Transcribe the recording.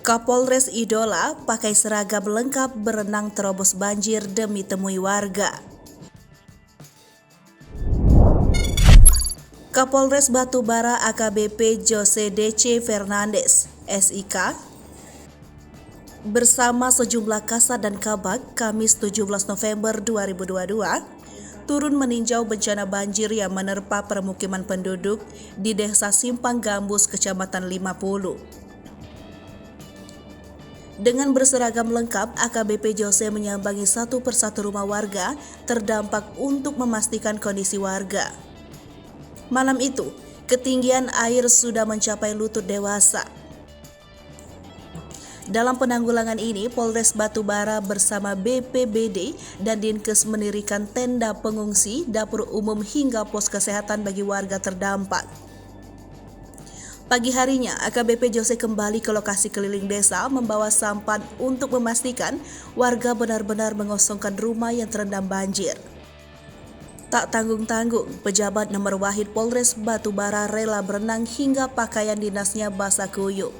Kapolres Idola pakai seragam lengkap berenang terobos banjir demi temui warga. Kapolres Batubara AKBP Jose DC Fernandes, SIK, bersama sejumlah Kasat dan Kabag Kamis 17 November 2022 turun meninjau bencana banjir yang menerpa permukiman penduduk di Desa Simpang Gambus, Kecamatan 50. Dengan berseragam lengkap, AKBP Jose menyambangi satu persatu rumah warga terdampak untuk memastikan kondisi warga. Malam itu, ketinggian air sudah mencapai lutut dewasa. Dalam penanggulangan ini, Polres Batubara bersama BPBD dan Dinkes mendirikan tenda pengungsi, dapur umum hingga pos kesehatan bagi warga terdampak. Pagi harinya, AKBP Jose kembali ke lokasi keliling desa membawa sampan untuk memastikan warga benar-benar mengosongkan rumah yang terendam banjir. Tak tanggung-tanggung, pejabat nomor Wahid Polres Batubara rela berenang hingga pakaian dinasnya basah kuyup.